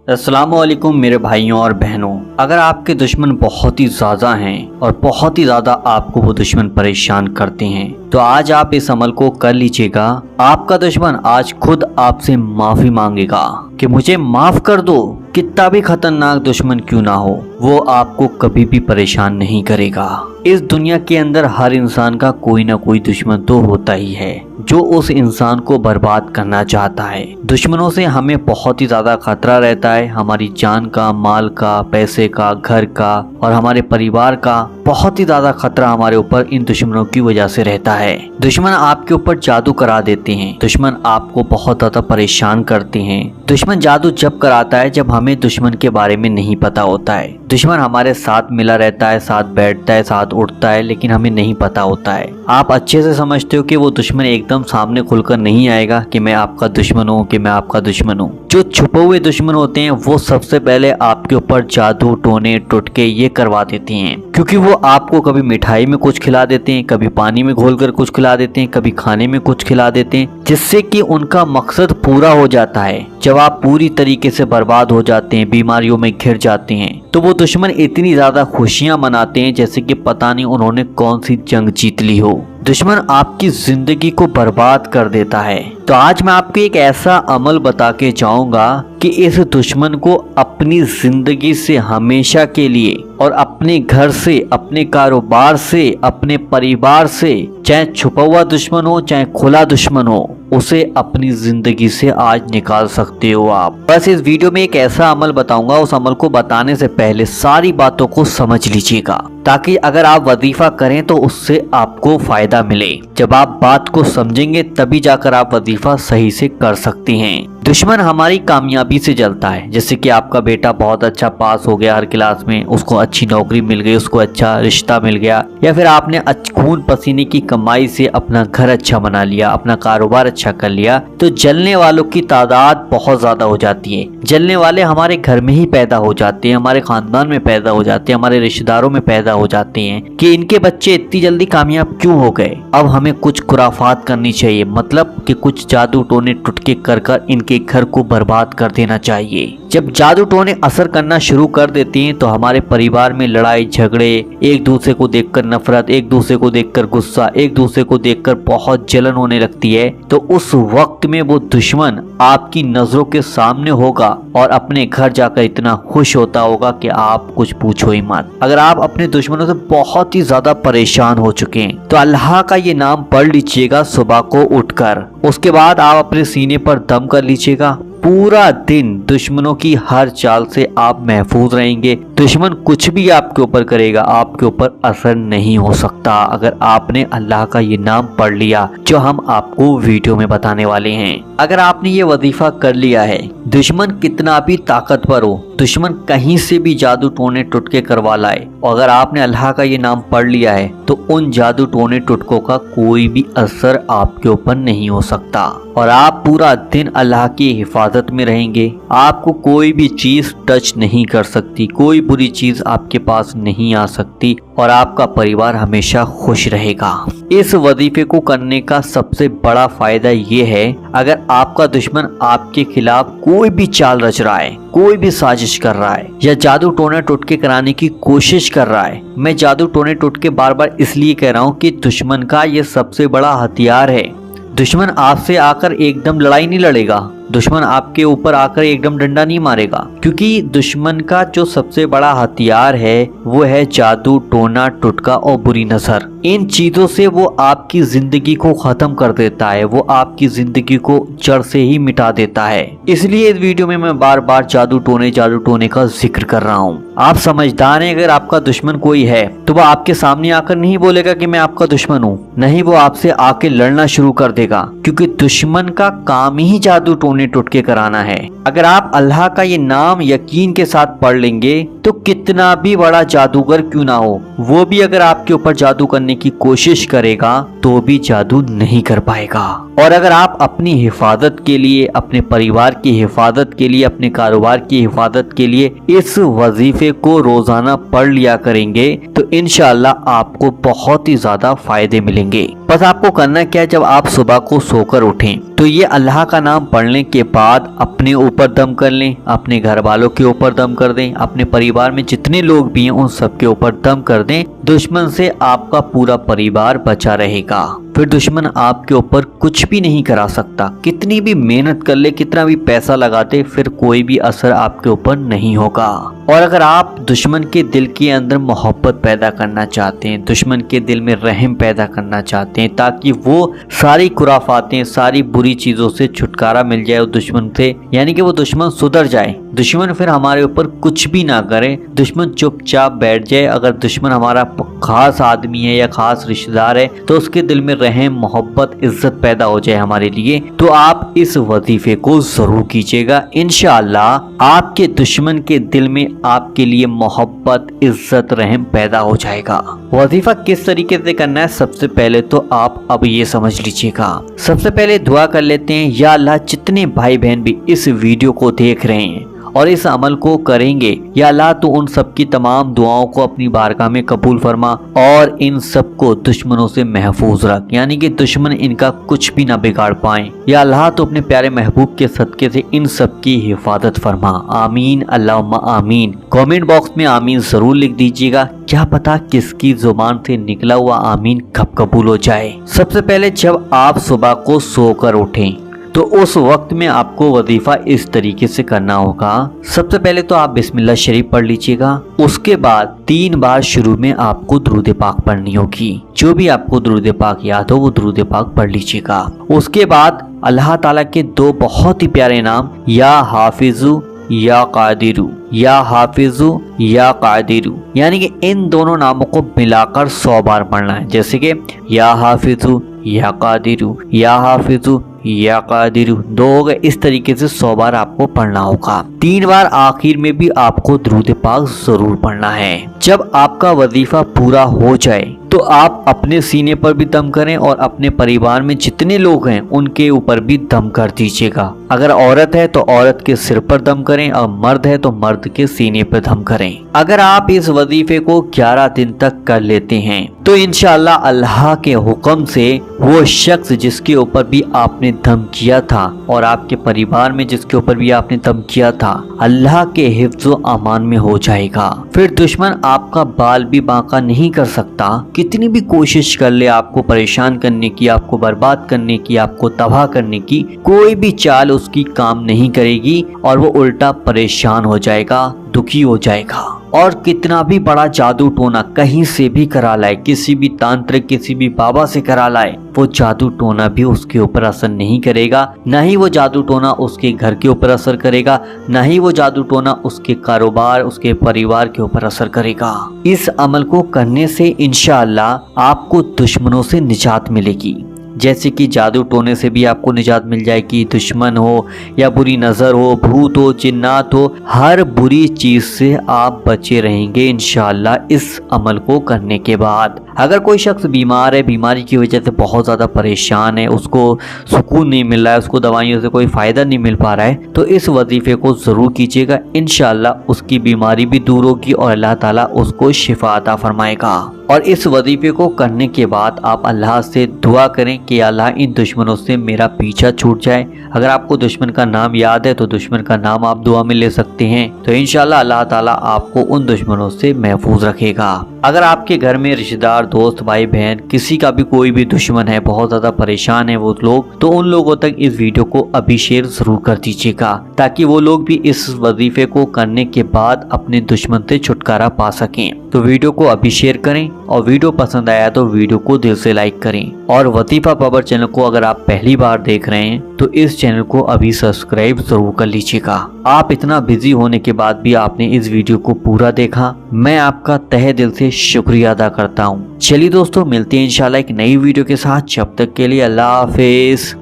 अस्सलाम वालेकुम मेरे भाइयों और बहनों। अगर आपके दुश्मन बहुत ही ज़्यादा हैं और बहुत ही ज़्यादा आपको वो दुश्मन परेशान करते हैं तो आज आप इस अमल को कर लीजिएगा। आपका दुश्मन आज खुद आपसे माफ़ी मांगेगा कि मुझे माफ़ कर दो। कितना भी खतरनाक दुश्मन क्यों ना हो, वो आपको कभी भी परेशान नहीं करेगा। इस दुनिया के अंदर हर इंसान का कोई ना कोई दुश्मन तो होता ही है जो उस इंसान को बर्बाद करना चाहता है। दुश्मनों से हमें बहुत ही ज्यादा खतरा रहता है, हमारी जान का, माल का, पैसे का, घर का और हमारे परिवार का बहुत ही ज्यादा खतरा हमारे ऊपर इन दुश्मनों की वजह से रहता है। दुश्मन आपके ऊपर जादू करा देते हैं, दुश्मन आपको बहुत ज्यादा परेशान करते हैं। दुश्मन जादू जब कराता है जब हमें दुश्मन के बारे में नहीं पता होता है। दुश्मन हमारे साथ मिला रहता है, साथ बैठता है, साथ उठता है, लेकिन हमें नहीं पता होता है। आप अच्छे से समझते हो कि वो दुश्मन एकदम सामने खुलकर नहीं आएगा कि मैं आपका दुश्मन हूँ, कि मैं आपका दुश्मन हूँ। जो छुपे हुए दुश्मन होते हैं वो सबसे पहले आपके ऊपर जादू, टोने, टुटके ये करवा देते हैं, क्योंकि वो आपको कभी मिठाई में कुछ खिला देते हैं, कभी पानी में घोलकर कुछ खिला देते हैं, कभी खाने में कुछ खिला देते हैं, जिससे कि उनका मकसद पूरा हो जाता है। जब आप पूरी तरीके से बर्बाद हो जाते हैं, बीमारियों में घिर जाते हैं, तो वो दुश्मन इतनी ज्यादा खुशियां मनाते हैं जैसे कि पता नहीं उन्होंने कौन सी जंग जीत ली हो। दुश्मन आपकी जिंदगी को बर्बाद कर देता है। तो आज मैं आपको एक ऐसा अमल बता के जाऊंगा कि इस दुश्मन को अपनी जिंदगी से हमेशा के लिए और अपने घर से, अपने कारोबार से, अपने परिवार से, चाहे छुपा हुआ दुश्मन हो चाहे खुला दुश्मन हो, उसे अपनी जिंदगी से आज निकाल सकते हो आप। बस इस वीडियो में एक ऐसा अमल बताऊंगा, उस अमल को बताने से पहले सारी बातों को समझ लीजिएगा, ताकि अगर आप वजीफा करें तो उससे आपको फायदा मिले। जब आप बात को समझेंगे तभी जाकर आप वजीफा सही से कर सकते हैं। दुश्मन हमारी कामयाबी से जलता है, जैसे कि आपका बेटा बहुत अच्छा पास हो गया हर क्लास में, उसको अच्छी नौकरी मिल गई, उसको अच्छा रिश्ता मिल गया, या फिर आपने खून पसीने की कमाई से अपना घर अच्छा बना लिया, अपना कारोबार अच्छा कर लिया, तो जलने वालों की तादाद बहुत ज्यादा हो जाती है। जलने वाले हमारे घर में ही पैदा हो जाते हैं, हमारे खानदान में पैदा हो जाते हैं, हमारे रिश्तेदारों में पैदा हो जाते हैं कि इनके बच्चे इतनी जल्दी कामयाब क्यों हो गए। अब हमें कुछ खुराफात करनी चाहिए, मतलब कि कुछ जादू टोने टुटके कर कर इनके घर को बर्बाद कर देना चाहिए। जब जादू टोने असर करना शुरू कर देती हैं तो हमारे परिवार में लड़ाई झगड़े, एक दूसरे को देखकर नफरत, एक दूसरे को देखकर गुस्सा, एक दूसरे को देखकर बहुत जलन होने लगती है। तो उस वक्त में वो दुश्मन आपकी नजरों के सामने होगा और अपने घर जाकर इतना खुश होता होगा कि आप कुछ पूछो ही मत। अगर आप अपने दुश्मनों से बहुत ही ज्यादा परेशान हो चुके हैं तो अल्लाह का ये नाम पढ़ लीजिएगा सुबह को उठकर। उसके बाद आप अपने सीने पर दम कर लीजिएगा। पूरा दिन दुश्मनों की हर चाल से आप महफूज रहेंगे। दुश्मन कुछ भी आपके ऊपर करेगा, आपके ऊपर असर नहीं हो सकता अगर आपने अल्लाह का ये नाम पढ़ लिया जो हम आपको वीडियो में बताने वाले हैं। अगर आपने ये वजीफा कर लिया है, दुश्मन कितना भी ताकतवर हो, दुश्मन कहीं से भी जादू टोने टुटके करवा लाए, और अगर आपने अल्लाह का ये नाम पढ़ लिया है तो उन जादू टोने टुटकों का कोई भी असर आपके ऊपर नहीं हो सकता और आप पूरा दिन अल्लाह की हिफाजत में रहेंगे। आपको कोई भी चीज टच नहीं कर सकती, कोई बुरी चीज आपके पास नहीं आ सकती और आपका परिवार हमेशा खुश रहेगा। इस वजीफे को करने का सबसे बड़ा फायदा ये है, अगर आपका दुश्मन आपके खिलाफ कोई भी चाल रच रहा है, कोई भी साजिश कर रहा है या जादू टोने टुटके कराने की कोशिश कर रहा है। मैं जादू टोने टुटके बार बार इसलिए कह रहा हूँ कि दुश्मन का ये सबसे बड़ा हथियार है। दुश्मन आपसे आकर एकदम लड़ाई नहीं लड़ेगा, दुश्मन आपके ऊपर आकर एकदम डंडा नहीं मारेगा, क्योंकि दुश्मन का जो सबसे बड़ा हथियार है वो है जादू टोना टुटका और बुरी नजर। इन चीजों से वो आपकी जिंदगी को खत्म कर देता है, वो आपकी जिंदगी को जड़ से ही मिटा देता है। इसलिए इस वीडियो में मैं बार बार जादू टोने का जिक्र कर रहा हूँ। आप समझदार हैं, अगर आपका दुश्मन कोई है तो वो आपके सामने आकर नहीं बोलेगा कि मैं आपका दुश्मन हूँ, नहीं, वो आपसे आके लड़ना शुरू कर देगा, क्योंकि दुश्मन का काम ही जादू टोने टुटके कराना है। अगर आप अल्लाह का ये नाम यकीन के साथ पढ़ लेंगे तो कितना भी बड़ा जादूगर क्यों ना हो, वो भी अगर आपके ऊपर जादू करने की कोशिश करेगा तो भी जादू नहीं कर पाएगा। और अगर आप अपनी हिफाजत के लिए, अपने परिवार की हिफाजत के लिए, अपने कारोबार की हिफाजत के लिए इस वजीफे को रोजाना पढ़ लिया करेंगे तो इंशाअल्लाह आपको बहुत ही ज्यादा फायदे मिलेंगे। बस आपको करना क्या है, जब आप सुबह को सोकर उठें तो ये अल्लाह का नाम पढ़ने के बाद अपने ऊपर दम कर लें, अपने घर वालों के ऊपर दम कर दें, अपने परिवार में जितने लोग भी हैं उन सबके ऊपर दम कर दें। दुश्मन से आपका पूरा परिवार बचा रहेगा, फिर दुश्मन आपके ऊपर कुछ भी नहीं करा सकता। कितनी भी मेहनत कर ले, कितना भी पैसा लगा दे, फिर कोई भी असर आपके ऊपर नहीं होगा। और अगर आप दुश्मन के दिल के अंदर मोहब्बत पैदा करना चाहते हैं, दुश्मन के दिल में रहम पैदा करना चाहते हैं, ताकि वो सारी खुराफातें, सारी बुरी चीजों से छुटकारा मिल जाए उस दुश्मन से, यानी कि वो दुश्मन सुधर जाए, दुश्मन फिर हमारे ऊपर कुछ भी ना करे, दुश्मन चुपचाप बैठ जाए। अगर दुश्मन हमारा खास आदमी है या खास रिश्तेदार है तो उसके दिल में रहम, मोहब्बत, इज्जत पैदा हो जाए हमारे लिए, तो आप इस वजीफे को जरूर कीजिएगा। इंशाअल्लाह आपके दुश्मन के दिल में आपके लिए मोहब्बत, इज्जत, रहम पैदा हो जाएगा। वजीफा किस तरीके से करना है, सबसे पहले तो आप अब ये समझ लीजिएगा। सबसे पहले दुआ कर लेते हैं, या अल्लाह जितने भाई बहन भी इस वीडियो को देख रहे हैं और इस अमल को करेंगे, या अल्लाह तो उन सब की तमाम दुआओं को अपनी बारगाह में कबूल फरमा और इन सब को दुश्मनों से महफूज रख, यानी कि दुश्मन इनका कुछ भी ना बिगाड़ पाए। या अल्लाह तो अपने प्यारे महबूब के सदके से इन सब की हिफाजत फरमा। आमीन अल्लाहुम्मा आमीन। कमेंट बॉक्स में आमीन जरूर लिख दीजिएगा, क्या पता किसकी जुबान से निकला हुआ आमीन कब कबूल हो जाए। सबसे पहले जब आप सुबह को सोकर उठें तो उस वक्त में आपको वजीफा इस तरीके से करना होगा। सबसे पहले तो आप बिस्मिल्लाह शरीफ पढ़ लीजिएगा, उसके बाद 3 बार शुरू में आपको दुरूद पाक पढ़नी होगी। जो भी आपको दुरूद पाक याद हो वो दुरूद पाक पढ़ लीजिएगा। उसके बाद अल्लाह ताला के 2 बहुत ही प्यारे नाम, या हाफिजु या कादिरु, या हाफिजु या कादिरु, यानी कि इन दोनों नामों को मिलाकर 100 बार पढ़ना है। जैसे कि या हाफिजु या कादिरु, या हाफिजु या कादिरु, 2 हो गए। इस तरीके से 100 बार आपको पढ़ना होगा। 3 बार आखिर में भी आपको दुरूद पाक जरूर पढ़ना है। जब आपका वजीफा पूरा हो जाए तो आप अपने सीने पर भी दम करें और अपने परिवार में जितने लोग हैं उनके ऊपर भी दम कर दीजिएगा। अगर औरत है तो औरत के सिर पर दम करें और मर्द है तो मर्द के सीने पर दम करें। अगर आप इस वजीफे को 11 दिन तक कर लेते हैं तो इंशाअल्लाह अल्लाह के हुक्म से वो शख्स जिसके ऊपर भी आपने दम किया था और आपके परिवार में जिसके ऊपर भी आपने दम किया था, अल्लाह के हिफ्ज़ व अमान में हो जाएगा। फिर दुश्मन आपका बाल भी बांका नहीं कर सकता। कितनी भी कोशिश कर ले आपको परेशान करने की, आपको बर्बाद करने की, आपको तबाह करने की, कोई भी चाल उसकी काम नहीं करेगी और वो उल्टा परेशान हो जाएगा, दुखी हो जाएगा। और कितना भी बड़ा जादू टोना कहीं से भी करा लाए, किसी भी तांत्रिक, किसी भी बाबा से करा लाए, वो जादू टोना भी उसके ऊपर असर नहीं करेगा। ना ही वो जादू टोना उसके घर के ऊपर असर करेगा, ना ही वो जादू टोना उसके कारोबार, उसके परिवार के ऊपर असर करेगा। इस अमल को करने से इंशाअल्लाह आपको दुश्मनों से निजात मिलेगी। जैसे कि जादू टोने से भी आपको निजात मिल जाएगी, दुश्मन हो या बुरी नज़र हो, भूत हो, जिन्नात हो, हर बुरी चीज़ से आप बचे रहेंगे इंशाअल्लाह इस अमल को करने के बाद। अगर कोई शख्स बीमार है, बीमारी की वजह से बहुत ज़्यादा परेशान है, उसको सुकून नहीं मिल रहा है, उसको दवाइयों से कोई फ़ायदा नहीं मिल पा रहा है, तो इस वजीफे को ज़रूर कीजिएगा। इंशाअल्लाह उसकी बीमारी भी दूर होगी और अल्लाह ताला उसको शिफा अता फरमाएगा। और इस वजीफे को करने के बाद आप अल्लाह से दुआ करें कि अल्लाह इन दुश्मनों से मेरा पीछा छूट जाए। अगर आपको दुश्मन का नाम याद है तो दुश्मन का नाम आप दुआ में ले सकते हैं, तो इंशाअल्लाह अल्लाह ताला आपको उन दुश्मनों से महफूज रखेगा। अगर आपके घर में रिश्तेदार, दोस्त, भाई बहन, किसी का भी कोई भी दुश्मन है, बहुत ज़्यादा परेशान है वो लोग, तो उन लोगों तक इस वीडियो को अभी शेयर ज़रूर कर दीजिएगा, ताकि वो लोग भी इस वजीफे को करने के बाद अपने दुश्मन से छुटकारा पा सकें। तो वीडियो को अभी शेयर करें और वीडियो पसंद आया तो वीडियो को दिल से लाइक करें। और वजीफा पावर चैनल को अगर आप पहली बार देख रहे हैं तो इस चैनल को अभी सब्सक्राइब जरूर कर लीजिएगा। आप इतना बिजी होने के बाद भी आपने इस वीडियो को पूरा देखा, मैं आपका तहे दिल से शुक्रिया अदा करता हूँ। चलिए दोस्तों, मिलते हैं इंशाल्लाह एक नई वीडियो के साथ। जब तक के लिए अल्लाह हाफिज।